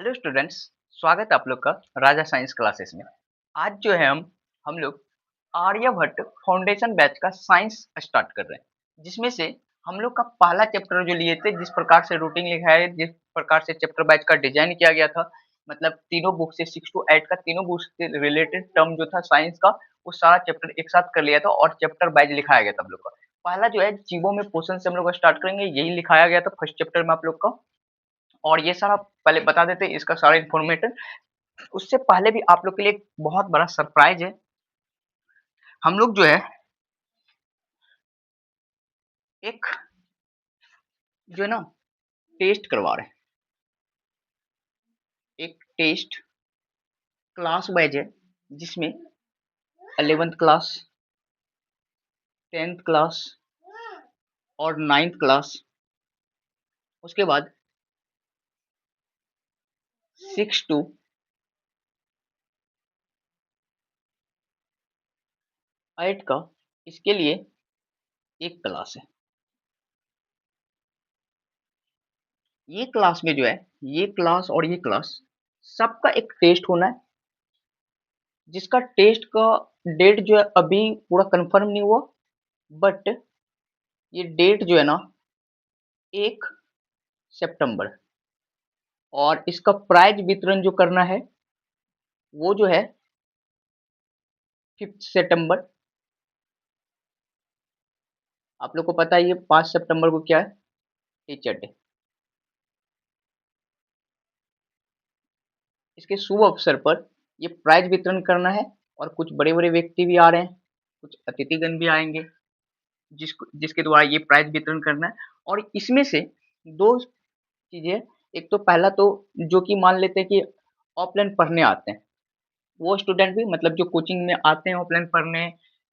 Hello students. स्वागत है आप लोग का राजा साइंस क्लासेस में। आज जो है हम लोग आर्यभट्ट फाउंडेशन बैच का साइंस स्टार्ट कर रहे हैं, जिसमें से हम लोग का पहला चैप्टर जो लिए थे, जिस प्रकार से रूटीन लिखा है, जिस प्रकार से चैप्टर बैच का डिजाइन किया गया था, मतलब तीनों बुक से 6 to 8 का तीनों बुक से रिलेटेड टर्म जो था साइंस का, वो सारा चैप्टर एक साथ कर लिया था और चैप्टर वाइज लिखाया गया था हम लोग का। पहला जो है जीवो में पोषण से हम लोग स्टार्ट करेंगे, यही लिखाया गया था फर्स्ट चैप्टर में आप लोग का। और ये सारा पहले बता देते हैं इसका सारा इन्फॉर्मेटिव। उससे पहले भी आप लोग के लिए एक बहुत बड़ा सरप्राइज है। हम लोग जो है एक जो है ना टेस्ट करवा रहे हैं। एक टेस्ट क्लास वाइज है, जिसमें 11th क्लास, 10th क्लास और 9th क्लास, उसके बाद 6 to 8 का, इसके लिए एक क्लास है। ये क्लास में जो है, ये क्लास और ये क्लास सबका एक टेस्ट होना है, जिसका टेस्ट का डेट जो है अभी पूरा कंफर्म नहीं हुआ, बट ये डेट जो है ना 1 सितंबर। और इसका प्राइज वितरण जो करना है वो जो है 5 सितंबर। आप लोग को पता है ये 5 सितंबर को क्या है, टीचर डे। इसके शुभ अवसर पर ये प्राइज वितरण करना है, और कुछ बड़े बड़े व्यक्ति भी आ रहे हैं, कुछ अतिथिगण भी आएंगे, जिसके द्वारा ये प्राइज वितरण करना है। और इसमें से दो चीजें, एक तो पहला तो जो कि मान लेते हैं कि ऑफलाइन पढ़ने आते हैं, वो स्टूडेंट भी, मतलब जो कोचिंग में आते हैं ऑफलाइन पढ़ने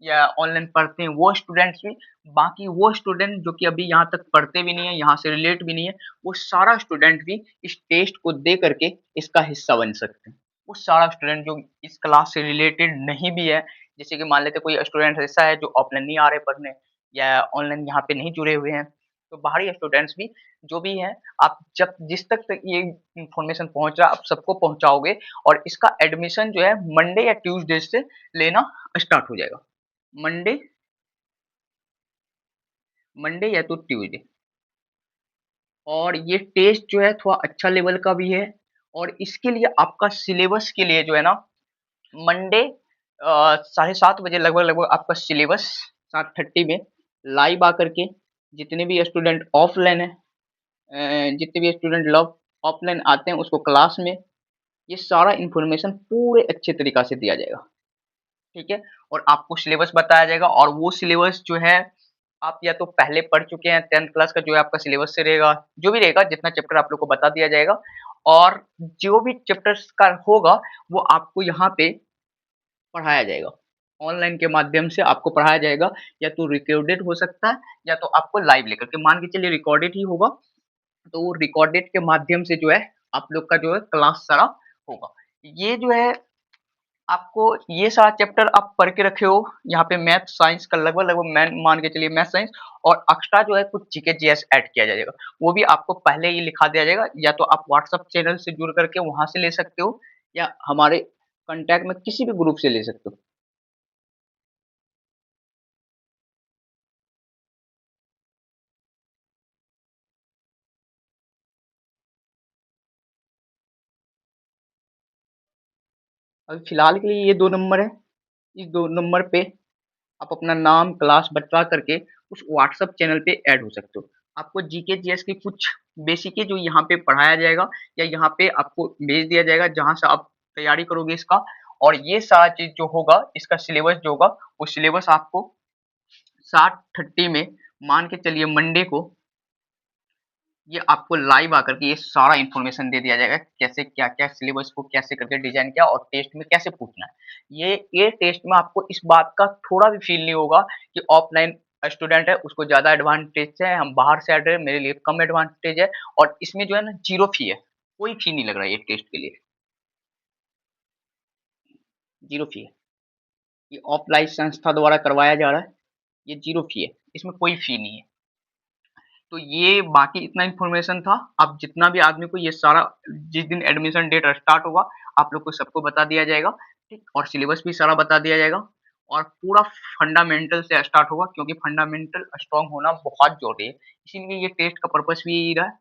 या ऑनलाइन पढ़ते हैं, वो स्टूडेंट्स भी। बाकी वो स्टूडेंट जो कि अभी यहाँ तक पढ़ते भी नहीं है, यहाँ से रिलेट भी नहीं है, वो सारा स्टूडेंट भी इस टेस्ट को दे करके इसका हिस्सा बन सकते हैं। वो सारा स्टूडेंट जो इस क्लास से रिलेटेड नहीं भी है, जैसे कि मान लेते कोई स्टूडेंट ऐसा है जो ऑफलाइन नहीं आ रहे पढ़ने या ऑनलाइन यहाँ पे नहीं जुड़े हुए हैं, तो बाहरी स्टूडेंट्स भी जो भी हैं, आप जब जिस तक तक ये इन्फॉर्मेशन पहुंच रहा है आप सबको पहुंचाओगे। और इसका एडमिशन जो है मंडे या ट्यूसडे से लेना स्टार्ट हो जाएगा। मंडे मंडे या तो ट्यूसडे। और ये टेस्ट जो है थोड़ा अच्छा लेवल का भी है। और इसके लिए आपका सिलेबस के लिए जो है ना, मंडे 7:30 बजे लगभग लगभग आपका सिलेबस 7:30 में लाइव आकर के, जितने भी स्टूडेंट ऑफलाइन है, जितने भी स्टूडेंट लव ऑफलाइन आते हैं उसको क्लास में ये सारा इन्फॉर्मेशन पूरे अच्छे तरीका से दिया जाएगा। ठीक है। और आपको सिलेबस बताया जाएगा, और वो सिलेबस जो है आप या तो पहले पढ़ चुके हैं, 10th क्लास का जो है आपका सिलेबस से रहेगा, जो भी रहेगा जितना चैप्टर आप लोग को बता दिया जाएगा। और जो भी चैप्टर्स का होगा वो आपको यहाँ पे पढ़ाया जाएगा, ऑनलाइन के माध्यम से आपको पढ़ाया जाएगा। या तो रिकॉर्डेड हो सकता है, या तो आपको लाइव लेकर के, मान के चलिए रिकॉर्डेड ही होगा, तो वो रिकॉर्डेड के माध्यम से जो है आप लोग का जो है क्लास सारा होगा। ये जो है आपको ये सारा चैप्टर आप पढ़ के रखे हो, यहाँ पे मैथ साइंस का लगभग लगभग मैं मान के चलिए मैथ साइंस, और एक्स्ट्रा जो है कुछ जीके जीएस ऐड किया जाएगा, वो भी आपको पहले ही लिखा दिया जाएगा। या तो आप व्हाट्सएप चैनल से जुड़ करके वहां से ले सकते हो, या हमारे कांटेक्ट में किसी भी ग्रुप से ले सकते हो। अभी फिलहाल के लिए ये 2 नंबर है, इस 2 नंबर पे आप अपना नाम क्लास बता करके उस व्हाट्सएप चैनल पे ऐड हो सकते हो। आपको जीके जीएस की कुछ बेसिक जो यहाँ पे पढ़ाया जाएगा, या यहाँ पे आपको भेज दिया जाएगा जहाँ से आप तैयारी करोगे इसका। और ये सारा चीज जो होगा, इसका सिलेबस जो होगा, वो सिलेबस आपको 7:30 में, मान के चलिए मंडे को, ये आपको लाइव आकर के ये सारा इन्फॉर्मेशन दे दिया जाएगा, कैसे क्या क्या सिलेबस को कैसे करके डिजाइन किया और टेस्ट में कैसे पूछना है। ये टेस्ट में आपको इस बात का थोड़ा भी फील नहीं होगा कि ऑफलाइन स्टूडेंट है उसको ज्यादा एडवांटेज है, हम बाहर से आ रहे हैं मेरे लिए कम एडवांटेज है। और इसमें जो है ना जीरो फी है, कोई फी नहीं लग रहा है ये टेस्ट के लिए, जीरो फी है। ये ऑफलाइन संस्था द्वारा करवाया जा रहा है, ये जीरो फी है, इसमें कोई फी नहीं है। तो ये बाकी इतना इन्फॉर्मेशन था। अब जितना भी आदमी को ये सारा, जिस दिन एडमिशन डेट स्टार्ट होगा, आप लोग को सबको बता दिया जाएगा, ठीक? और सिलेबस भी सारा बता दिया जाएगा और पूरा फंडामेंटल से स्टार्ट होगा, क्योंकि फंडामेंटल स्ट्रॉन्ग होना बहुत ज़रूरी है। इसीलिए ये टेस्ट का पर्पस भी यही रहा है।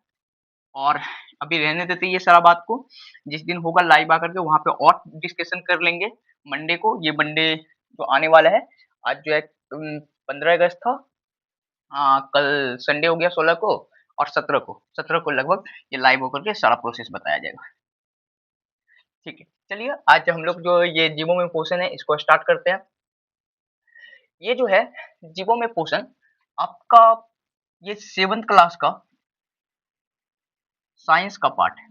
और अभी रहने देते ये सारा बात को, जिस दिन होगा लाइव आकर के वहाँ पे और डिस्कशन कर लेंगे मंडे को। ये मंडे जो आने वाला है, आज जो है 15 अगस्त था, कल संडे हो गया 16 को, और 17 को लगभग ये लाइव होकर के सारा प्रोसेस बताया जाएगा। ठीक है, चलिए आज हम लोग जो ये जीवो में पोषण है इसको स्टार्ट करते हैं। ये जो है जीवो में पोषण आपका ये 7th क्लास का साइंस का पार्ट है।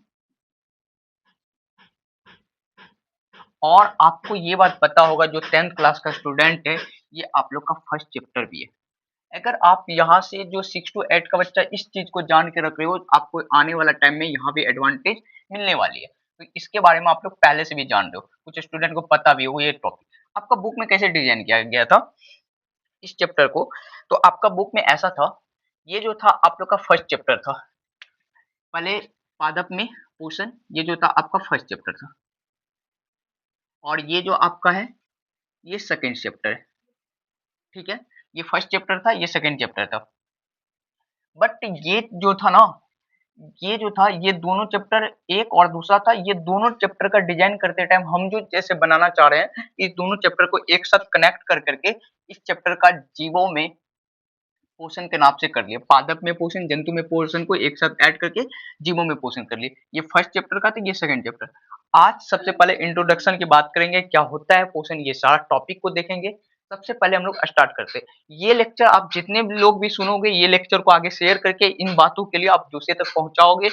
और आपको ये बात पता होगा, जो 10th क्लास का स्टूडेंट है, ये आप लोग का फर्स्ट चैप्टर भी है। अगर आप यहाँ से जो 6 to 8 का बच्चा इस चीज को जान के रख रहे हो, आपको आने वाला टाइम में यहाँ भी एडवांटेज मिलने वाली है। तो इसके बारे में आप लोग पहले से भी जान रहे हो, कुछ स्टूडेंट को पता भी हो ये टॉपिक। आपका बुक में कैसे डिजाइन किया गया था इस चैप्टर को, तो आपका बुक में ऐसा था, ये जो था आप लोग का फर्स्ट चैप्टर था। पहले पादप में पोषण, ये जो था आपका फर्स्ट चैप्टर था, और ये जो आपका है ये सेकेंड चैप्टर है। ठीक है, ये फर्स्ट चैप्टर था, ये सेकेंड चैप्टर था। बट ये जो था ना, ये जो था, ये दोनों चैप्टर, एक और दूसरा था, ये दोनों चैप्टर का डिजाइन करते टाइम हम जो जैसे बनाना चाह रहे हैं, इस दोनों चैप्टर को एक साथ कनेक्ट कर करके इस चैप्टर का जीवों में पोषण के नाम से कर लिया। पादप में पोषण, जंतु में पोषण को एक साथ ऐड करके जीवों में पोषण कर लिए। ये फर्स्ट चैप्टर का था, ये सेकंड चैप्टर। आज सबसे पहले इंट्रोडक्शन की बात करेंगे, क्या होता है पोषण, ये सारा टॉपिक को देखेंगे। सबसे पहले हम लोग स्टार्ट करते हैं। ये लेक्चर आप जितने भी लोग भी सुनोगे, ये लेक्चर को आगे शेयर करके इन बातों के लिए आप दूसरे तक पहुंचाओगे।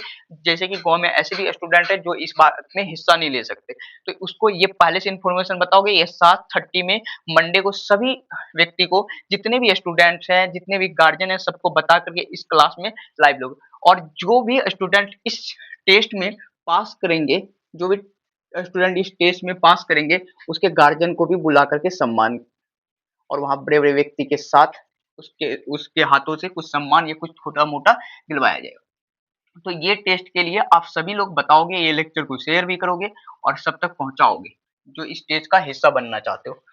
जैसे कि गांव में ऐसे भी स्टूडेंट है जो इस बात में हिस्सा नहीं ले सकते, तो उसको ये पहले से इन्फॉर्मेशन बताओगे। ये 7:30 में मंडे को सभी व्यक्ति को, जितने भी स्टूडेंट्स हैं, जितने भी गार्जियन हैं, सबको बता करके इस क्लास में लाइव लोग। और जो भी स्टूडेंट इस टेस्ट में पास करेंगे, जो भी स्टूडेंट इस टेस्ट में पास करेंगे, उसके गार्जियन को भी बुला करके सम्मान, और वहां बड़े बड़े व्यक्ति के साथ उसके उसके हाथों से कुछ सम्मान या कुछ छोटा मोटा दिलवाया जाएगा। तो ये टेस्ट के लिए आप सभी लोग बताओगे, ये लेक्चर को शेयर भी करोगे और सब तक पहुंचाओगे जो इस टेस्ट का हिस्सा बनना चाहते हो।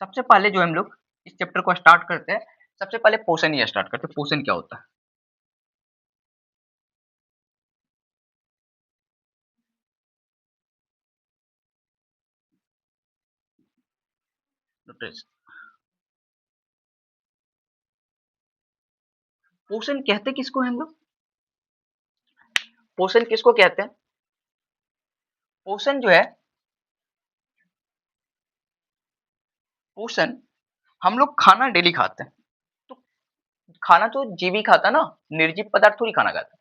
सबसे पहले जो हम लोग इस चैप्टर को स्टार्ट करते हैं, सबसे पहले पोषण ही स्टार्ट करते हैं। पोषण क्या होता है? न्यूट्रिशन। पोषण कहते किसको हैं हम लोग? पोषण किसको कहते हैं? पोषण जो है, पोषण हम लोग खाना डेली खाते हैं, तो खाना तो जीव ही खाता है ना, निर्जीव पदार्थ थोड़ी खाना खाता है।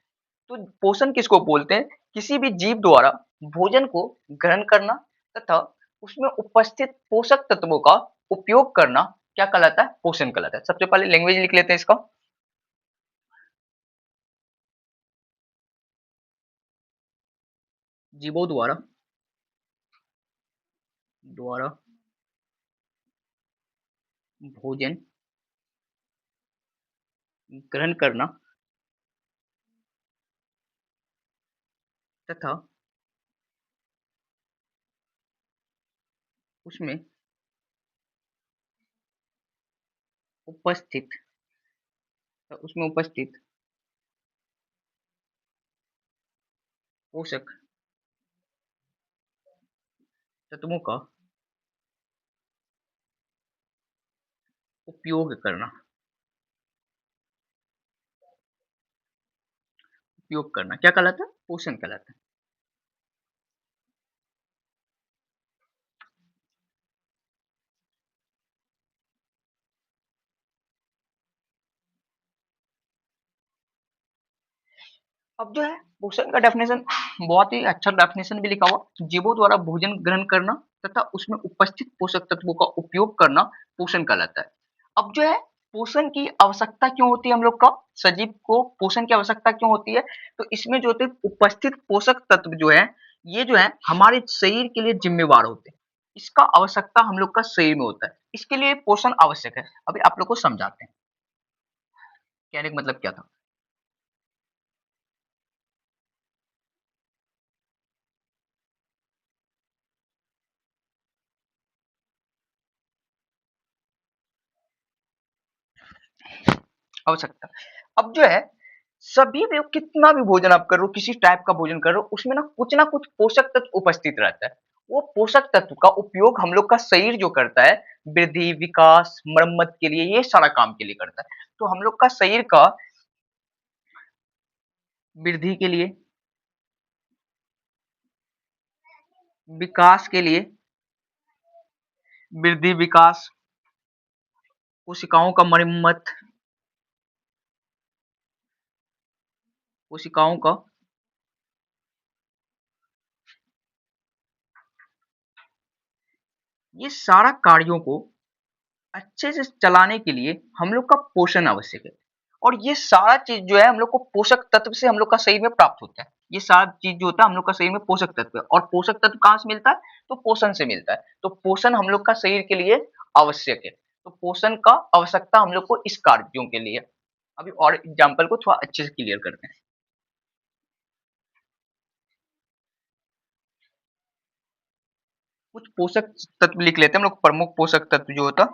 तो पोषण किसको बोलते हैं? किसी भी जीव द्वारा भोजन को ग्रहण करना तथा उसमें उपस्थित पोषक तत्वों का उपयोग करना क्या कहलाता है? पोषण कहलाता है। सबसे पहले लैंग्वेज लिख लेते हैं इसका। जीवों द्वारा द्वारा भोजन ग्रहण करना तथा उसमें उपस्थित उसमें उपस्थित पोषक तत्वों का उपयोग करना, उपयोग करना क्या कहलाता है? पोषण कहलाता है। अब जो है पोषण का डेफिनेशन, बहुत ही अच्छा डेफिनेशन भी लिखा हुआ, जीवों द्वारा भोजन ग्रहण करना तथा उसमें उपस्थित पोषक तत्वों का उपयोग करना पोषण कहलाता है। अब जो है पोषण की आवश्यकता क्यों होती है हम लोग का, सजीव को पोषण की आवश्यकता क्यों होती है? तो इसमें जो होते उपस्थित पोषक तत्व जो है, ये जो है हमारे शरीर के लिए जिम्मेवार होते हैं। इसका आवश्यकता हम लोग का शरीर में होता है। इसके लिए पोषण आवश्यक है। अभी आप लोग को समझाते हैं, कहने का मतलब क्या था? आवश्यकता। अब जो है, सभी में कितना भी भोजन आप कर रहे हो, किसी टाइप का भोजन कर रहे हो, उसमें ना कुछ पोषक तत्व उपस्थित रहता है। वो पोषक तत्व का उपयोग हम लोग का शरीर जो करता है, वृद्धि, विकास, मरम्मत के लिए, ये सारा काम के लिए करता है। तो हम लोग का शरीर का वृद्धि के लिए, विकास के लिए, वृद्धि, विकास, कोशिकाओं का मरम्मत, कोशिकाओं का ये सारा कार्यों को अच्छे से चलाने के लिए हम लोग का पोषण आवश्यक है। और ये सारा चीज जो है हम लोग को पोषक तत्व से हम लोग का शरीर में प्राप्त होता है। ये सारा चीज जो होता है हम लोग का शरीर में पोषक तत्व है, और पोषक तत्व कहाँ से मिलता है? तो पोषण से मिलता है। तो पोषण हम लोग का शरीर के लिए आवश्यक है। तो पोषण का आवश्यकता हम लोग को इस कार्यों के लिए। अभी और एग्जाम्पल को थोड़ा अच्छे से क्लियर करते हैं। कुछ पोषक तत्व लिख लेते हैं हम लोग, प्रमुख पोषक तत्व जो होता।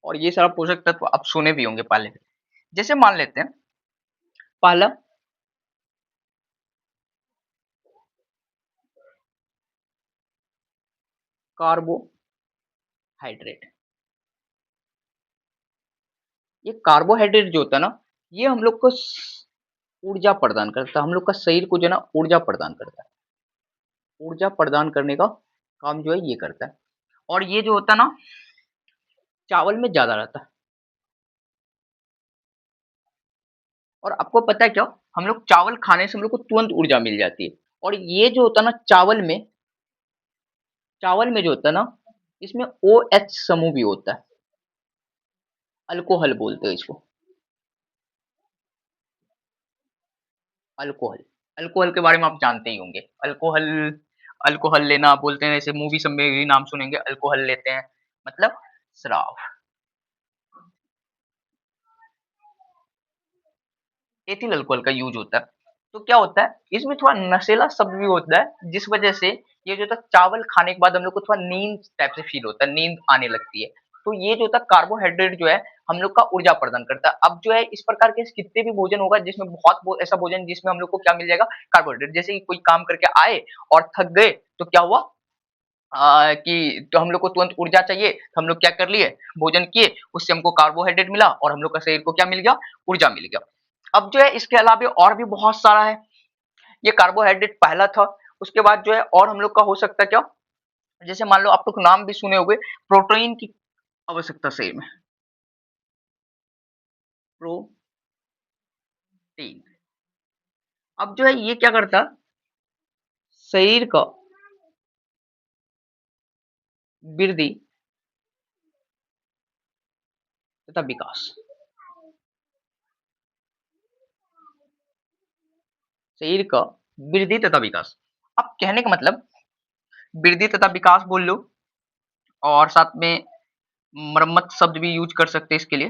और ये सारा पोषक तत्व आप सुने भी होंगे पहले। जैसे मान लेते हैं, पहला कार्बोहाइड्रेट। ये कार्बोहाइड्रेट जो होता है ना, ये हम लोग को ऊर्जा प्रदान करता है। हम लोग का शरीर को जो है ना ऊर्जा प्रदान करता है। ऊर्जा प्रदान करने का काम जो है ये करता है। और ये जो होता है ना, चावल में ज्यादा रहता है। और आपको पता है क्या, हम लोग चावल खाने से हम लोग को तुरंत ऊर्जा मिल जाती है। और ये जो होता है ना, चावल में जो होता है ना, इसमें ओ एच समूह भी होता है। अल्कोहल बोलते हैं इसको, अल्कोहल। अल्कोहल के बारे में आप जानते ही होंगे। अल्कोहल, अल्कोहल लेना बोलते हैं, जैसे मूवी सब में भी नाम सुनेंगे, अल्कोहल लेते हैं, मतलब शराब। एथिल अल्कोहल का यूज होता है। तो क्या होता है, इसमें थोड़ा नशीला शब्द भी होता है, जिस वजह से ये जो था चावल खाने के बाद हम लोग को थोड़ा नींद टाइप से फील होता है, नींद आने लगती है। तो ये जो था कार्बोहाइड्रेट जो है हम लोग का ऊर्जा प्रदान करता है। अब जो है इस प्रकार के कितने भी भोजन होगा जिसमें ऐसा भोजन जिसमें हम लोग को क्या मिल जाएगा, कार्बोहाइड्रेट। जैसे कि कोई काम करके आए और थक गए, तो क्या हुआ, कि तो हम लोग को तुरंत ऊर्जा चाहिए, तो हम लोग क्या कर लिए, भोजन किए, उससे हमको कार्बोहाइड्रेट मिला और हम लोग का शरीर को क्या मिल गया, ऊर्जा मिल गया। अब जो है इसके अलावे और भी बहुत सारा है। ये कार्बोहाइड्रेट पहला था। उसके बाद जो है और हम लोग का हो सकता है क्या, जैसे मान लो आप लोग नाम भी सुने होंगे, प्रोटीन की आवश्यकता शरीर में। प्रोटीन। अब जो है ये क्या करता, शरीर का वृद्धि तथा विकास, शरीर का वृद्धि तथा विकास। अब कहने का मतलब, वृद्धि तथा विकास बोल लो, और साथ में मरम्मत शब्द भी यूज कर सकते हैं इसके लिए।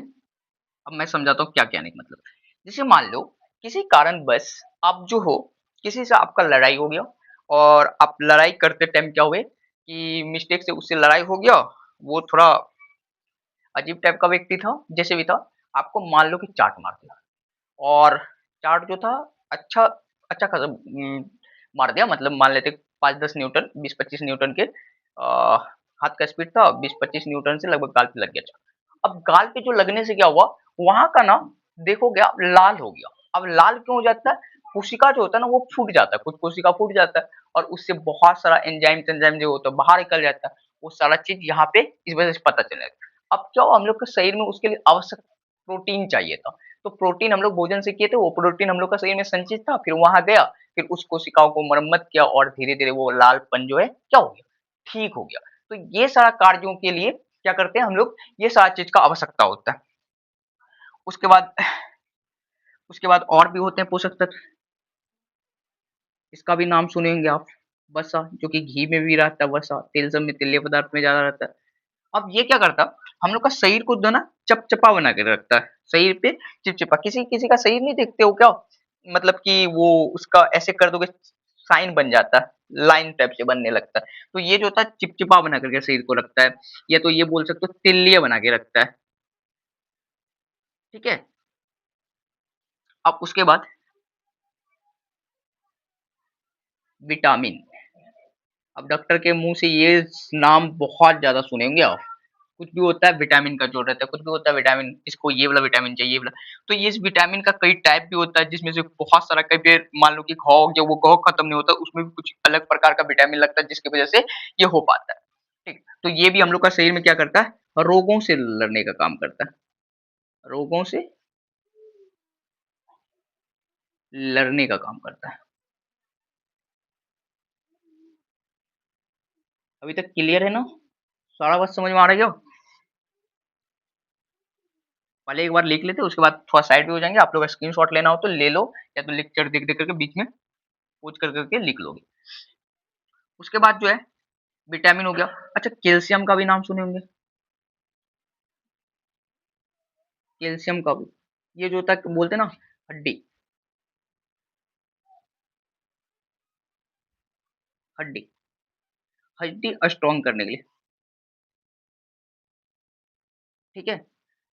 अब मैं समझाता हूँ क्या कहने का मतलब। जैसे मान लो किसी कारणवश आप जो हो, किसी से आपका लड़ाई हो गया, और आप लड़ाई करते टाइम क्या हुए कि मिस्टेक से उससे लड़ाई हो गया। वो थोड़ा अजीब टाइप का व्यक्ति था, जैसे भी था, आपको मान लो कि चाट मार दिया। और चार्ट जो था अच्छा अच्छा खासा मार दिया, मतलब मान लेते 5-10 न्यूटन, 20-25 न्यूटन के हाथ का स्पीड था, 20-25 न्यूटन से लगभग गाल पे लग गया चार्ट। अब गाल पे जो लगने से क्या हुआ, वहां का ना देखोगे आप लाल हो गया। अब लाल क्यों हो जाता है, कोशिका जो होता है ना वो फूट जाता है, कुछ कोशिका फूट जाता है, और उससे बहुत सारा एंजाइम जो होता है बाहर निकल जाता है। वो सारा चीज यहाँ पे इस वजह से पता चलेगा। अब क्या हुआ हम लोग के शरीर में उसके लिए आवश्यक प्रोटीन चाहिए था। तो प्रोटीन हम लोग भोजन से किए थे, वो प्रोटीन हम लोग का शरीर में संचित था, फिर वहाँ गया, फिर उस कोशिकाओं को मरम्मत किया और धीरे-धीरे वो लालपन जो है क्या हो गया? ठीक हो गया। तो ये सारा कार्यों के लिए क्या करते हैं हम लोग, ये सारा चीज़ का आवश्यकता होता है। उसके बाद उसके बाद और भी होते हैं पोषक तत्व, इसका भी नाम सुने होंगे आप, वसा, जो कि घी में भी रहता है वसा, तेल सब में तेलीय पदार्थ में ज़्यादा रहता है। अब ये क्या करता है, हम लोग का शरीर को जो है ना चपचपा बना के रखता है, शरीर पे चिपचिपा। किसी-किसी का शरीर नहीं देखते हो क्या? मतलब कि वो उसका ऐसे कर दोगे साइन बन जाता है, लाइन टाइप से बनने लगता है। तो ये जो होता है चिपचिपा बना करके शरीर को रखता है, या तो ये बोल सकते हो तेलीय बना के रखता है, ठीक है? अब उसके बाद विटामिन। अब डॉक्टर के मुँह से ये नाम बहुत ज़्यादा सुने होंगे आप। कुछ भी होता है विटामिन का जोड़ रहता है, कुछ भी होता है विटामिन, इसको ये वाला विटामिन चाहिए, ये वाला। तो ये इस विटामिन का कई टाइप भी होता है, जिसमें से बहुत सारा, कई बार मान लो कि घाव जो वो घाव खत्म नहीं होता, उसमें भी कुछ अलग प्रकार का विटामिन लगता है, जिसकी वजह से ये हो पाता है। ठीक, तो ये भी हम लोग का शरीर में क्या करता है, रोगों से लड़ने का काम करता है, रोगों से लड़ने का काम करता है। अभी तक क्लियर है ना? सारा बात समझ में आ रही है क्या? पहले एक बार लिख लेते हैं, उसके बाद थोड़ा साइड पे हो जाएंगे। आप लोग स्क्रीनशॉट लेना हो तो ले लो, या तो लेक्चर देख देख करके बीच में पूछ कर करके लिख लोगे। उसके बाद जो है विटामिन हो गया। अच्छा, कैल्शियम का भी नाम सुने होंगे, कैल्शियम का भी, ये जो होता है बोलते हैं ना हड्डी, हड्डी, हड्डी स्ट्रॉन्ग करने के लिए, ठीक है,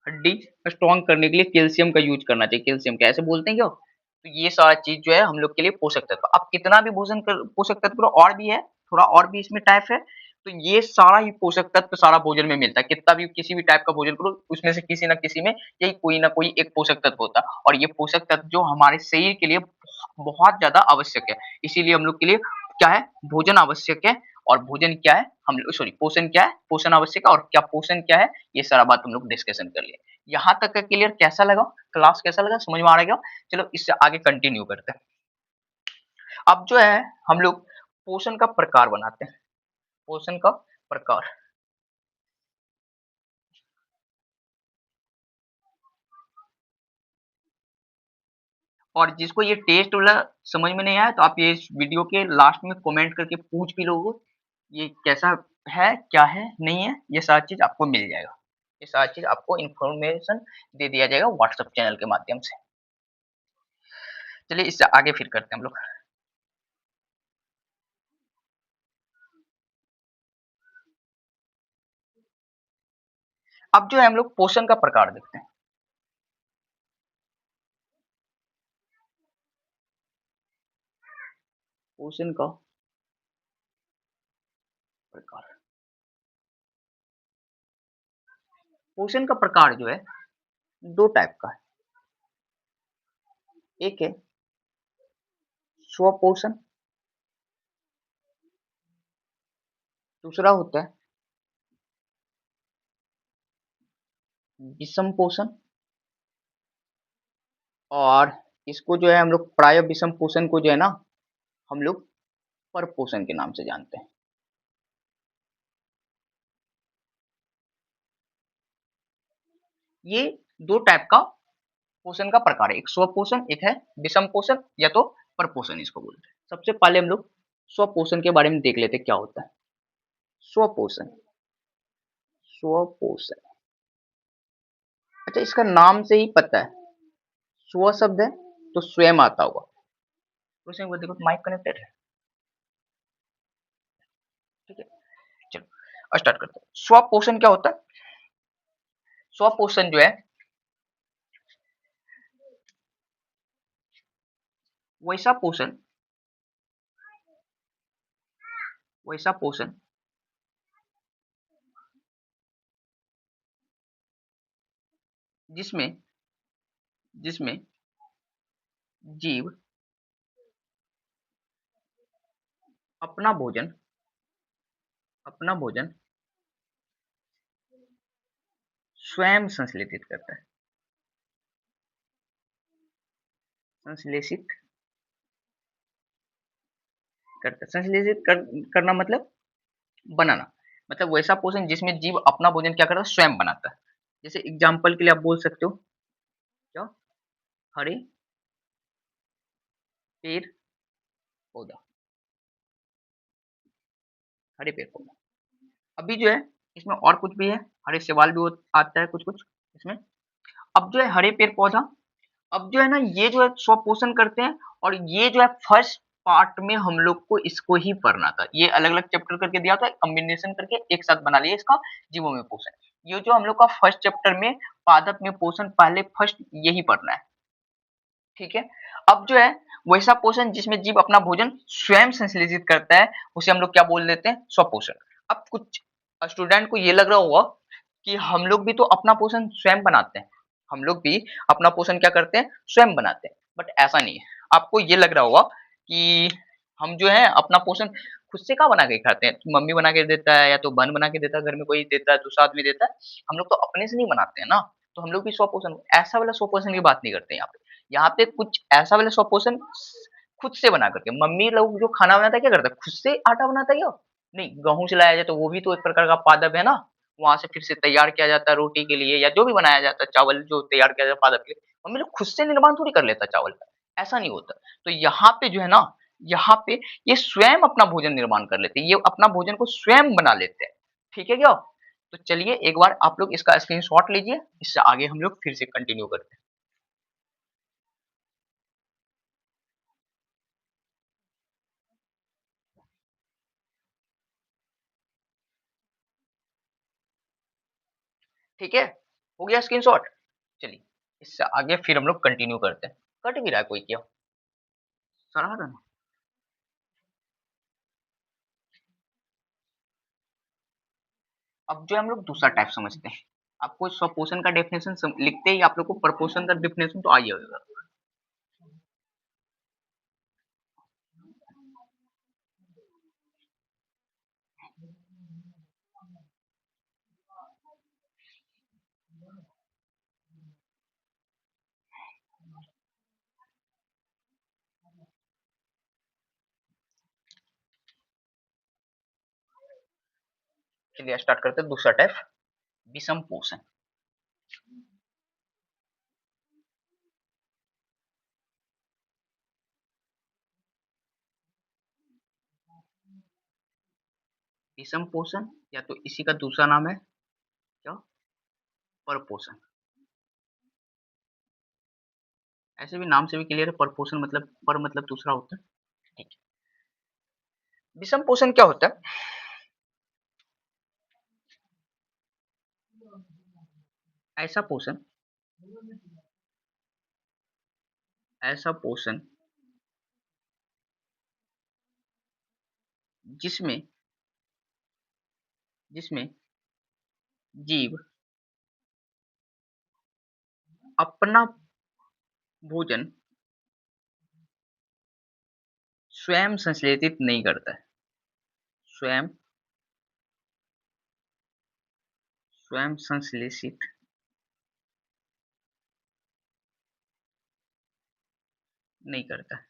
हड्डी स्ट्रॉन्ग करने के लिए कैल्शियम का यूज करना चाहिए। कैल्शियम का ऐसे बोलते हैं क्या? तो ये सारा चीज जो है हम लोग के लिए पोषक तत्व। अब कितना भी भोजन कर, पोषक तत्व और भी है, थोड़ा और भी इसमें टाइप है। तो ये सारा ही पोषक तत्व सारा भोजन में मिलता है। कितना भी किसी भी टाइप का भोजन करो, उसमें से किसी ना किसी में यही कोई ना कोई एक पोषक तत्व होता है, और ये पोषक तत्व जो हमारे शरीर के लिए बहुत ज्यादा आवश्यक है। इसीलिए हम लोग के लिए क्या है, भोजन आवश्यक है। और भोजन क्या है, हम लोग सॉरी पोषण क्या है, पोषण आवश्यक है, और क्या पोषण क्या है, ये सारा बात हम लोग डिस्कशन कर लिए। यहाँ तक का क्लियर कैसा लगा, क्लास कैसा लगा, समझ में आ रहा है क्या? चलो इससे आगे कंटिन्यू करते हैं। अब जो है हम लोग पोषण का प्रकार बनाते हैं, पोषण का प्रकार। और जिसको ये टेस्ट वाला समझ में नहीं आया, तो आप ये इस वीडियो के लास्ट में कमेंट करके पूछ भी लोगे, ये कैसा है, क्या है, नहीं है, ये सारी चीज आपको मिल जाएगा। ये सारी चीज आपको इन्फॉर्मेशन दे दिया जाएगा व्हाट्सएप चैनल के माध्यम से। चलिए इससे आगे फिर करते हैं हम लोग। अब जो है हम लोग पोषण का प्रकार देखते हैं। पोषण का प्रकार, पोषण का प्रकार जो है दो टाइप का है। एक है स्वपोषण, दूसरा होता है विषम पोषण। और इसको जो है हम लोग प्राय विषम पोषण को जो है ना हम लोग पर पोषण के नाम से जानते हैं। ये दो टाइप का पोषण का प्रकार है, एक स्वपोषण, एक है विषम पोषण, या तो परपोषण इसको बोलते हैं। सबसे पहले हम लोग स्वपोषण के बारे में देख लेते हैं क्या होता है। स्वपोषण, स्वपोषण, अच्छा इसका नाम से ही पता है, स्व शब्द है तो स्वयं आता होगा। उसमें वो देखो माइक कनेक्टेड है, ठीक है। चलो स्टार्ट करते हैं। स्वपोषण क्या होता है? स्वपोषण जो है वैसा पोषण, वैसा पोषण जिसमें जिसमें जीव अपना भोजन, अपना भोजन स्वयं संश्लेषित करता है। संश्लेषित करता है। करना मतलब बनाना, मतलब वैसा पोषण जिसमें जीव अपना भोजन क्या करता है, स्वयं बनाता है। जैसे एग्जाम्पल के लिए आप बोल सकते हो क्या, हरे पेड़ पौधा, हरे पेड़ पौधा। अभी जो है इसमें और कुछ भी है, हरे सवाल भी आता है कुछ कुछ इसमें। अब जो है हरे पेड़ पौधा, अब जो है ना ये जो है स्वपोषण करते हैं, और ये जो है फर्स्ट पार्ट में हम लोग को इसको ही पढ़ना था। ये अलग अलग चैप्टर करके दिया था, कॉम्बिनेशन करके एक साथ बना लिया इसका, जीवों में पोषण। ये जो हम लोग का फर्स्ट चैप्टर में पादप में पोषण, पहले फर्स्ट यही पढ़ना है, ठीक है। अब जो है वैसा पोषण जिसमें जीव अपना भोजन स्वयं संश्लेषित करता है, उसे हम लोग क्या बोल देते हैं, स्वपोषण। अब कुछ स्टूडेंट को ये लग रहा होगा कि हम लोग भी तो अपना पोषण स्वयं बनाते हैं, हम लोग भी अपना पोषण क्या करते हैं, स्वयं बनाते हैं। बट ऐसा नहीं है। आपको ये लग रहा होगा कि हम जो है अपना पोषण खुद से कहाँ बना के खाते हैं, मम्मी बना के देता है या तो बहन बना के देता है, घर में कोई देता है, दूसरा आदमी देता है। हम लोग तो अपने से नहीं बनाते हैं ना। तो हम लोग भी स्वपोषण, ऐसा वाला स्वपोषण की बात नहीं करते यहाँ पे। यहाँ पे कुछ ऐसा वाला स्वपोषण खुद से बना करके, मम्मी लोग जो खाना बनाता है क्या करता है, खुद से आटा बनाता है क्या, नहीं, गेहूं से लाया जाए तो वो भी तो एक प्रकार का पादप है ना। वहां से फिर से तैयार किया जाता है रोटी के लिए, या जो भी बनाया जाता है, चावल जो तैयार किया जाता है पादप के लिए, मम्मी लोग खुद से निर्माण थोड़ी कर लेता चावल का, ऐसा नहीं होता। तो यहाँ पे जो है ना, यहाँ पे ये स्वयं अपना भोजन निर्माण कर लेते हैं, ये अपना भोजन को स्वयं बना लेते हैं, ठीक है क्या। तो चलिए एक बार आप लोग इसका स्क्रीनशॉट लीजिए, इससे आगे हम लोग फिर से कंटिन्यू करते हैं। ठीक है, हो गया स्क्रीनशॉट। चलिए इससे आगे फिर हम लोग कंटिन्यू करते हैं। कट भी रहा है कोई क्या, सराह रहा है? अब जो हम लोग दूसरा टाइप समझते हैं। आपको स्वपोषण का डेफिनेशन लिखते ही आप लोग को प्रपोषण का डेफिनेशन तो आ ही होगा। चलिए स्टार्ट करते हैं दूसरा टाइप, विषम पोषण। विषम पोषण या तो इसी का दूसरा नाम है क्या, परपोषण। ऐसे भी नाम से भी क्लियर है, परपोषण मतलब पर मतलब दूसरा होता है, ठीक है। विषम पोषण क्या होता है, ऐसा पोषण, ऐसा पोषण जिसमें जिसमें जीव अपना भोजन स्वयं संश्लेषित नहीं करता है, स्वयं स्वयं संश्लेषित नहीं करता है।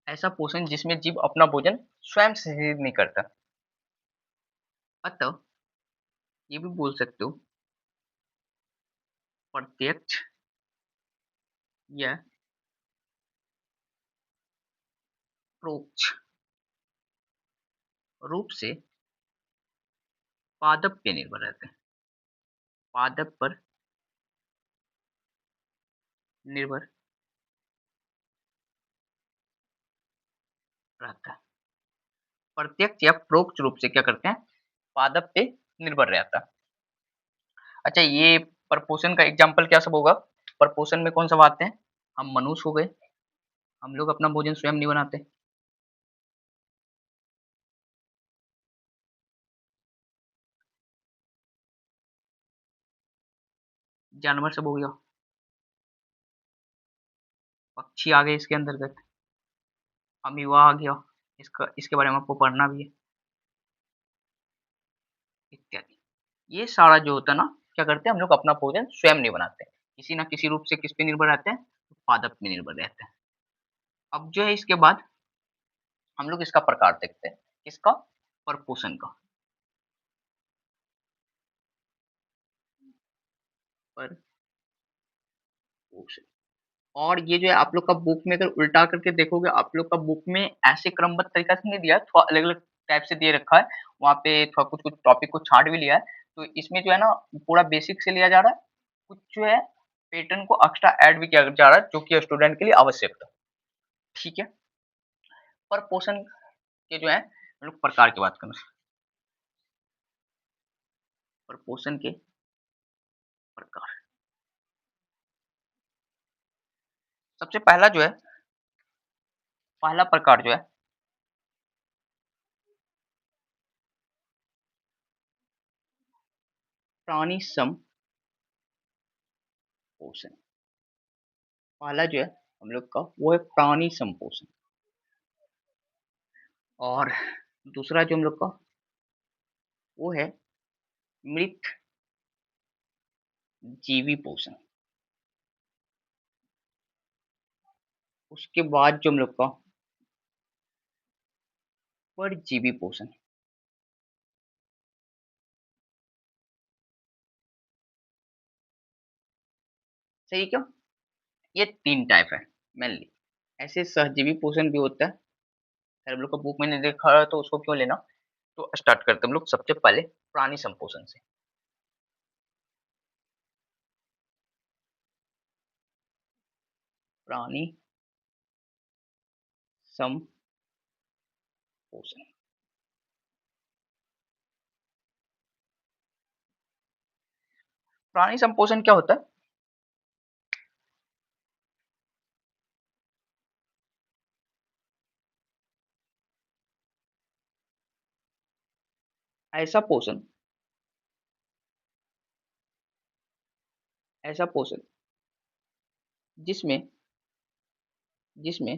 ऐसा पोषण जिसमें जीव अपना भोजन स्वयं संश्लेषित नहीं करता। अतः ये भी बोल सकते हो प्रत्यक्ष या परोक्ष रूप से पादप पे निर्भर रहते हैं, पादप पर निर्भर रहता है। प्रत्यक्ष या परोक्ष रूप से क्या करते हैं, पादप पे निर्भर रहता है। अच्छा ये परपोषण का एग्जाम्पल क्या सब होगा, परपोषण में कौन सब आते हैं, हम मनुष्य हो गए, हम लोग अपना भोजन स्वयं नहीं बनाते। जानवर सब हो गया, पक्षी आ गए इसके अंतर्गत, अमीबा आ गया, इसका इसके बारे में आपको पढ़ना भी है। ये सारा जो होता है ना, क्या करते हैं हम लोग अपना भोजन स्वयं नहीं बनाते। किसी न किसी रूप से किस पे निर्भर रहते हैं? पादप पे निर्भर रहते हैं। अब जो है इसके बाद हम लोग इसका प्रकार देखते हैं। किसका? परपोषण का। परपोषण। और ये जो है आप लोग का बुक में अगर उल्टा करके देखोगे, आप लोग का बुक में ऐसे क्रमबद्ध तरीका से नहीं दिया है, थोड़ा अलग-अलग टाइप से दे रखा है। वहाँ पे थोड़ा कुछ-कुछ टॉपिक को छाँट भी लिया है। तो इसमें जो है ना पूरा बेसिक से लिया जा रहा है। कुछ जो है पैटर्न को एक्स्ट्रा ऐड भी किया जा रहा है, जो कि स्टूडेंट के लिए आवश्यक था। ठीक है? परपोषण के जो है हम लोग प्रकार की बात करें। परपोषण के प्रकार। सबसे पहला जो है, पहला प्रकार जो है प्राणी संपोषण। पहला जो है हम लोग का वो है प्राणी संपोषण। और दूसरा जो हम लोग का वो है मृत जीवी पोषण। उसके बाद जो हम लोग का परजीवी पोषण। सही क्या? ये 3 टाइप है मेनली। ऐसे सहजीवी पोषण भी होता है। खैर हम लोग का बुक में नहीं देखा है तो उसको क्यों लेना? तो स्टार्ट करते हैं हम लोग सबसे पहले प्राणी संपोषण से। प्राणी संपोषण। प्राणी संपोषण क्या होता है? ऐसा पोषण, ऐसा पोषण जिसमें जिसमें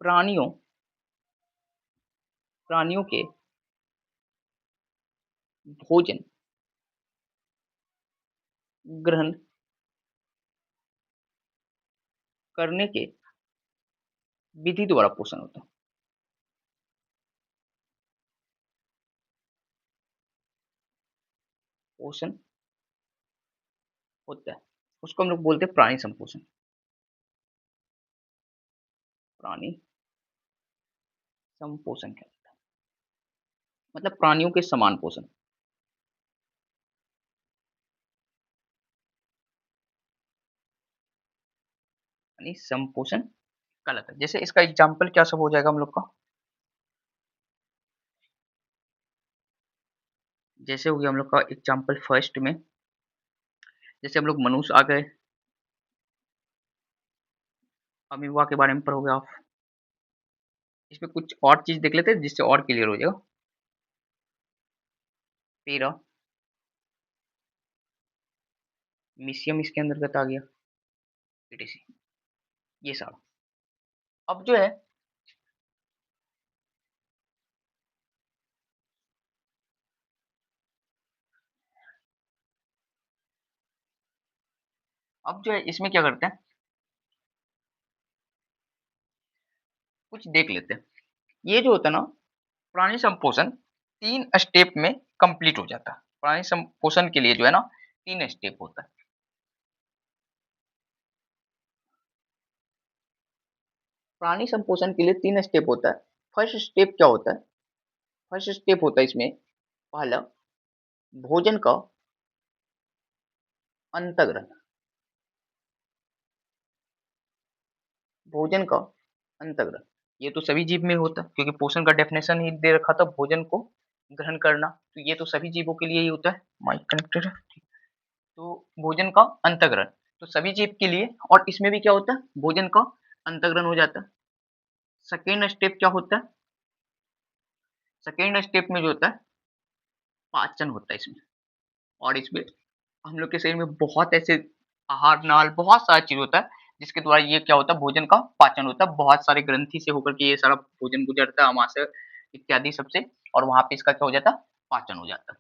प्राणियों प्राणियों के भोजन ग्रहण करने के विधि द्वारा पोषण होता है। पोषण होता है। उसको हम लोग बोलते हैं प्राणी संपोषण। प्राणी संपोषण क्या होता है? मतलब प्राणियों के समान पोषण। यानी संपोषण गलत है। जैसे इसका एग्जाम्पल क्या सब हो जाएगा हम लोग का? जैसे हो गया हम लोग का एग्जाम्पल फर्स्ट में, जैसे हम लोग मनुष्य आ गए, अमीबा के बारे में पढ़ोगे आप। इसमें कुछ और चीज देख लेते हैं जिससे और क्लियर हो जाएगा। पेरा मीशियम इसके अंतर्गत आ गया, पीटीसी, ये सारा। अब जो है अब जो है इसमें क्या करते हैं, कुछ देख लेते हैं। ये जो होता है ना प्राणी संपोषण 3 स्टेप में कंप्लीट हो जाता है। प्राणी संपोषण के लिए जो है ना 3 स्टेप होता है। प्राणी संपोषण के लिए 3 स्टेप होता है। फर्स्ट स्टेप क्या होता है? फर्स्ट स्टेप होता है इसमें पहला भोजन का अंतःग्रहण। भोजन का अंतःग्रहण, ये तो सभी जीव में होता है क्योंकि पोषण का डेफिनेशन ही दे रखा था भोजन को ग्रहण करना, तो ये तो सभी जीवों के लिए ही होता है। माइक कनेक्टेड है। तो भोजन का अंतःग्रहण तो सभी जीव के लिए, और इसमें भी क्या होता है भोजन का अंतःग्रहण हो जाता है। सेकेंड स्टेप क्या होता है? सेकेंड स्टेप में जो होता है पाचन होता है इसमें। और इसमें हम लोग के शरीर में बहुत ऐसे आहार नाल बहुत सारा चीज होता है जिसके द्वारा ये क्या होता है भोजन का पाचन होता है। बहुत सारे ग्रंथि से होकर के ये सारा भोजन गुजरता है, आमाशय इत्यादि सबसे, और वहां पे इसका क्या हो जाता है पाचन हो जाता है।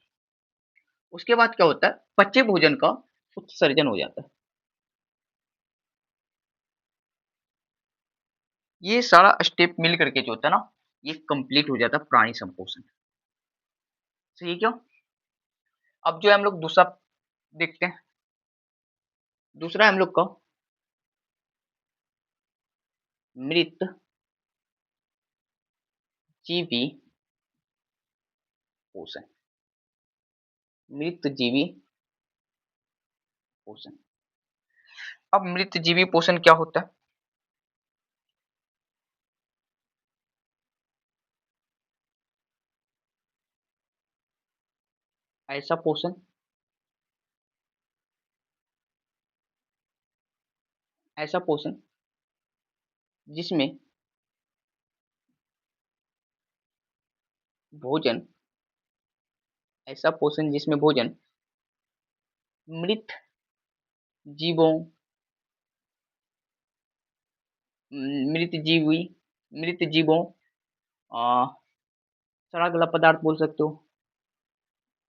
उसके बाद क्या होता है, पचे भोजन का उत्सर्जन हो जाता है। ये सारा स्टेप मिल करके जो होता है ना, ये कंप्लीट हो जाता है प्राणी संपोषण। सही है क्यों? अब जो है हम लोग दूसरा देखते हैं। दूसरा है हम लोग का मृत जीवी पोषण। मृत जीवी पोषण। अब मृत जीवी पोषण क्या होता है? ऐसा पोषण, ऐसा पोषण जिसमें भोजन, ऐसा पोषण जिसमें भोजन मृत जीवों, मृत जीवी, मृत जीवों, आ, सड़ा गला पदार्थ बोल सकते हो,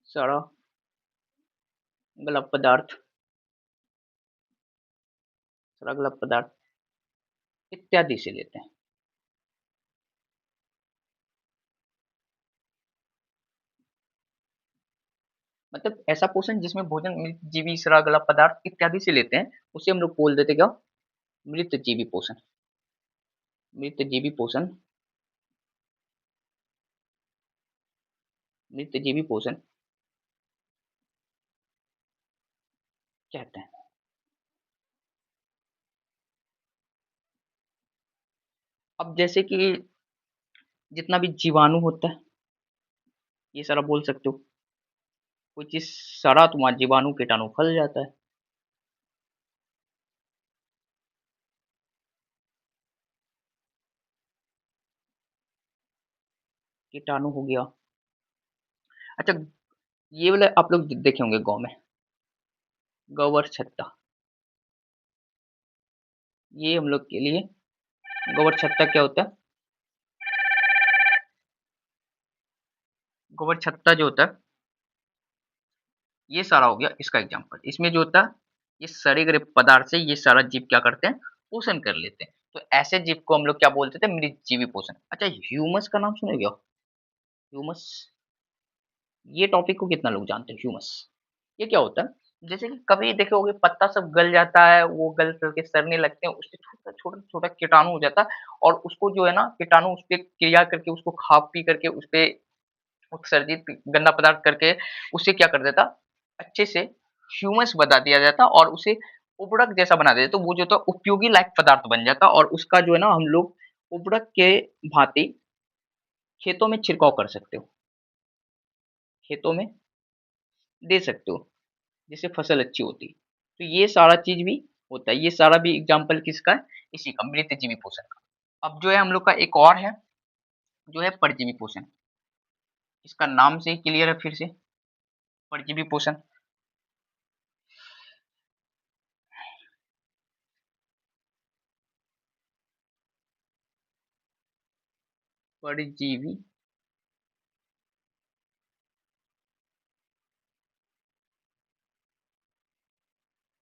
सड़ा गला पदार्थ, सड़ा गला पदार्थ इत्यादि से लेते हैं। मतलब ऐसा पोषण जिसमें भोजन मृत जीवी, सड़ा गला पदार्थ इत्यादि से लेते हैं, उसे हम लोग बोल देते क्या? मृत जीवी पोषण। मृत जीवी पोषण, मृत जीवी पोषण कहते हैं। अब जैसे कि जितना भी जीवाणु होता है, ये सारा बोल सकते हो। कोई चीज सड़ा तो वहाँ जीवाणु कीटाणु फैल जाता है। कीटाणु हो गया। अच्छा, ये वाला आप लोग देखे होंगे गाँव में, गोबर छत्ता। ये हम लोग के लिए गोबर छत्ता क्या होता है? गोबर छत्ता जो होता है, ये सारा हो गया इसका एग्जांपल। इसमें जो होता है, ये सड़े गले पदार्थ से ये सारा जीव क्या करते हैं? पोषण कर लेते हैं। तो ऐसे जीव को हम लोग क्या बोलते थे? मृतजीवी पोषण। अच्छा, ह्यूमस का नाम सुने क्या? ह्यूमस, ये टॉपिक को कितना लोग जानते हैं? ह्यूमस ये क्या होता है? जैसे कि कभी देखे होगे पत्ता सब गल जाता है, वो गल करके सड़ने लगते हैं, उससे छोटा छोटा छोटा कीटाणु हो जाता है, और उसको जो है ना कीटाणु उस पे क्रिया करके उसको खा पी करके उस पे उत्सर्जित गंदा पदार्थ करके उसे क्या कर देता, अच्छे से ह्यूमस बना दिया जाता और उसे उर्वरक जैसा बना देते, तो वो जो था उपयोगी लायक पदार्थ बन जाता, और उसका जो है ना हम लोग उर्वरक के भांति खेतों में छिड़काव कर सकते हो, खेतों में दे सकते हो, जिससे फसल अच्छी होती है। तो ये सारा चीज भी होता है। ये सारा भी एग्जाम्पल किसका है? इसी का, मृतजीवी पोषण का। अब जो है हम लोग का एक और है, जो है परजीवी पोषण। इसका नाम से ही क्लियर है फिर से, परजीवी पोषण। परजीवी,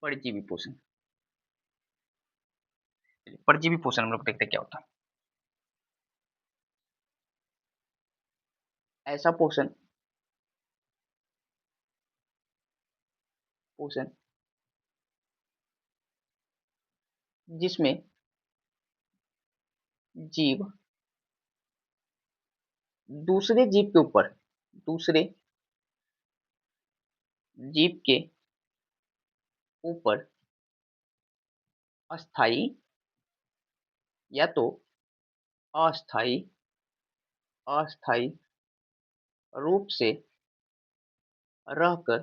परजीवी पोषण, परजीवी पोषण हम लोग देखते हैं क्या होता है। ऐसा पोषण, पोषण जिसमें जीव दूसरे जीव के ऊपर, दूसरे जीव के ऊपर अस्थाई या तो अस्थाई, अस्थाई रूप से रहकर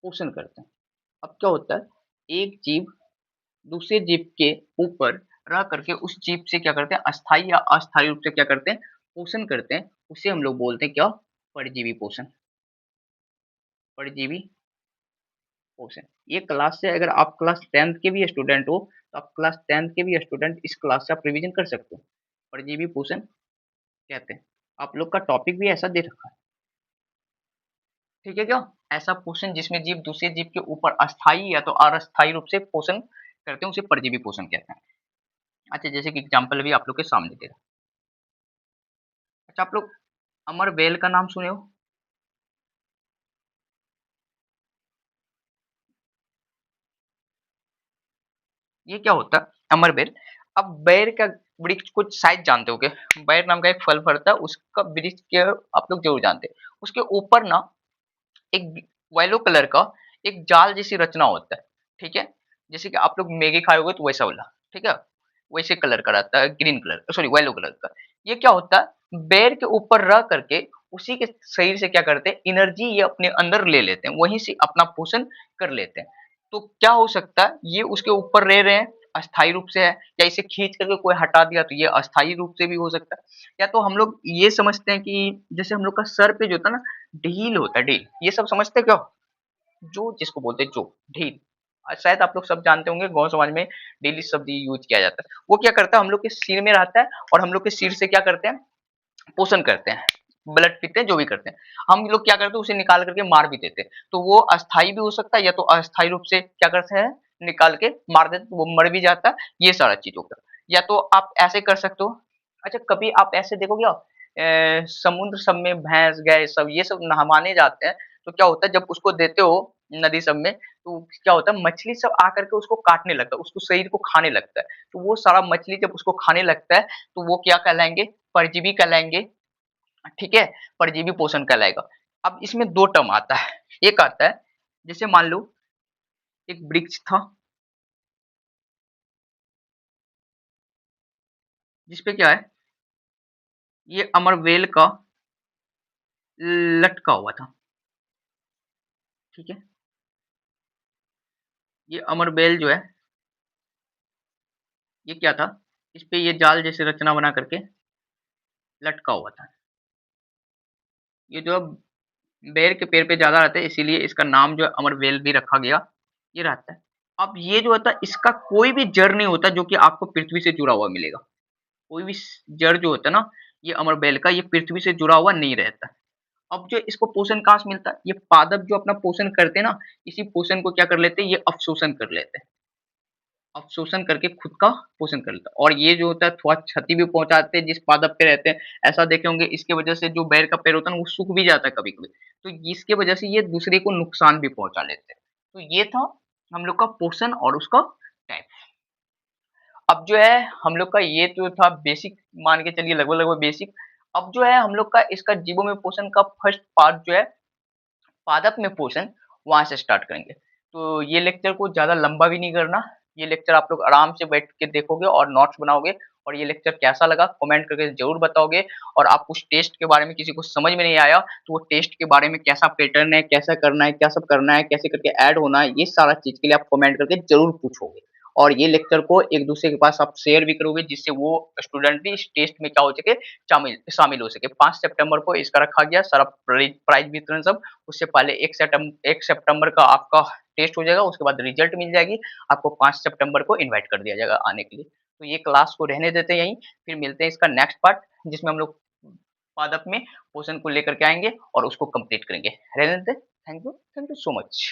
पोषण करते हैं। अब क्या होता है, एक जीव दूसरे जीव के ऊपर रह करके उस जीव से क्या करते हैं? अस्थाई या अस्थाई रूप से क्या करते हैं? पोषण करते हैं। उसे हम लोग बोलते हैं क्या? परजीवी पोषण। परजीवी पोषण। ये क्लास से, अगर आप क्लास 10th के भी स्टूडेंट हो, तो आप क्लास 10th के भी स्टूडेंट इस क्लास से आप रिवीजन कर सकते हो। परजीवी पोषण कहते हैं। आप लोग का टॉपिक भी ऐसा दे रखा है। ठीक है क्या? ऐसा पोषण जिसमें जीव दूसरे जीव के ऊपर अस्थायी या तो अस्थायी रूप से पोषण करते हैं, उसे परजीवी पोषण कहते हैं। अच्छा, जैसे कि एग्जाम्पल भी आप लोग के सामने दे रहा। अच्छा, आप लोग अमर बेल का नाम सुने हो? ये क्या होता है अमर बेर? अब बेर का वृक्ष कुछ शायद जानते होगे, बेर नाम का एक फल फलता है, उसका वृक्ष के आप लोग जरूर जानते हैं। उसके ऊपर ना एक येलो कलर का एक जाल जैसी रचना होता है, ठीक है? जैसे कि आप लोग मैगी खाए होगे तो वैसा वाला, ठीक है? वैसे कलर का रहता है, green colour sorry yellow colour का। ये क्या होता है, बेर के ऊपर रह करके उसी के शरीर से क्या करते हैं, एनर्जी ये अपने अंदर ले लेते हैं, वहीं से अपना पोषण कर लेते हैं। तो क्या हो सकता है, ये उसके ऊपर रह रहे हैं, अस्थायी रूप से है, या इसे खींच करके कोई हटा दिया तो ये अस्थायी रूप से भी हो सकता है। या तो हम लोग ये समझते हैं कि जैसे हम लोग का सर पे जो होता है ना, ढील होता है, ढील, ये सब समझते हैं क्या? जो जिसको बोलते हैं जो, ढील। शायद आप लोग सब जानते होंगे, गाँव समाज में डेली शब्द ये यूज़ किया जाता है। वो क्या करता है, हम लोग के सिर में रहता है और हम लोग के सिर से क्या करते हैं, पोषण करते हैं, ब्लड पीते हैं, जो भी करते हैं। हम लोग क्या करते हैं, उसे निकाल करके मार भी देते हैं। तो वो अस्थायी भी हो सकता है या तो अस्थायी रूप से क्या करते हैं, निकाल के मार देते हैं, तो वो मर भी जाता है, ये सारा चीज़ होगा। या तो आप ऐसे कर सकते हो। अच्छा, कभी आप ऐसे देखोगे समुद्र सब में भैंस, गाय सब ये सब नहवाने जाते हैं, तो क्या होता है जब उसको देते हो नदी सब में, तो क्या होता है मछली सब आकर के उसको काटने लगता है, उसको शरीर को खाने लगता है। तो वो सारा मछली जब उसको खाने लगता है, तो वो क्या कहलाएँगे, परजीवी कहलाएँगे। ठीक है? परजीवी पोषण कहलाएगा। अब इसमें 2 टर्म आता है। एक आता है, जैसे मान लो एक वृक्ष था, जिसपे क्या है, ये अमरवेल का लटका हुआ था, ठीक है? ये अमरबेल जो है, ये क्या था, इसपे ये जाल जैसे रचना बना करके लटका हुआ था। ये जो बेर के पेड़ पे ज़्यादा रहता है, इसीलिए इसका नाम जो है अमरवेल भी रखा गया, ये रहता है। अब ये जो होता है, इसका कोई भी जड़ नहीं होता जो कि आपको पृथ्वी से जुड़ा हुआ मिलेगा। कोई भी जड़ जो होता है ना, ये अमरबेल का, ये पृथ्वी से जुड़ा हुआ नहीं रहता। अब जो इसको पोषण कहाँ से मिलता है, ये पादप जो अपना पोषण करते हैं ना, इसी पोषण को क्या कर लेते हैं, ये अवशोषण कर लेते हैं। अवशोषण करके खुद का पोषण कर लेता है, और ये जो होता है थोड़ा क्षति भी पहुंचाते हैं जिस पादप पे रहते हैं। ऐसा देखे होंगे, इसके वजह से जो बैर का पेड़ होता है ना, वो सूख भी जाता है कभी कभी, तो इसके वजह से ये दूसरे को नुकसान भी पहुंचा लेते हैं। तो ये था हम लोग का पोषण और उसका टाइप। अब जो है हम लोग का ये जो था बेसिक, मान के चलिए लगभग लगभग बेसिक। अब जो है हम लोग का इसका जीवों में पोषण का फर्स्ट पार्ट जो है, पादप में पोषण, वहाँ से स्टार्ट करेंगे। तो ये लेक्चर को ज़्यादा लंबा भी नहीं करना। ये लेक्चर आप लोग आराम से बैठ के देखोगे और नोट्स बनाओगे, और ये लेक्चर कैसा लगा कमेंट करके ज़रूर बताओगे। और आप उस टेस्ट के बारे में किसी को समझ में नहीं आया, तो वो टेस्ट के बारे में कैसा पैटर्न है, कैसा करना है, क्या सब करना है, कैसे करके ऐड होना है, ये सारा चीज़ के लिए आप कमेंट करके ज़रूर पूछोगे। और ये लेक्चर को एक-दूसरे के पास आप शेयर भी करोगे, जिससे वो स्टूडेंट भी इस टेस्ट में क्या हो सके, शामिल शामिल हो सके। 5 सितंबर को इसका रखा गया सारा प्राइज़ वितरण सब। उससे पहले 1 सितंबर का आपका टेस्ट हो जाएगा, उसके बाद रिजल्ट मिल जाएगी। आपको 5 सितंबर को इनवाइट कर दिया जाएगा आने के लिए। तो ये क्लास को रहने देते हैं यहीं, फिर मिलते हैं इसका नेक्स्ट पार्ट, जिसमें हम लोग पादप में पोषण को लेकर के आएँगे और उसको कंप्लीट करेंगे। रहने देते हैं। Thank you so much.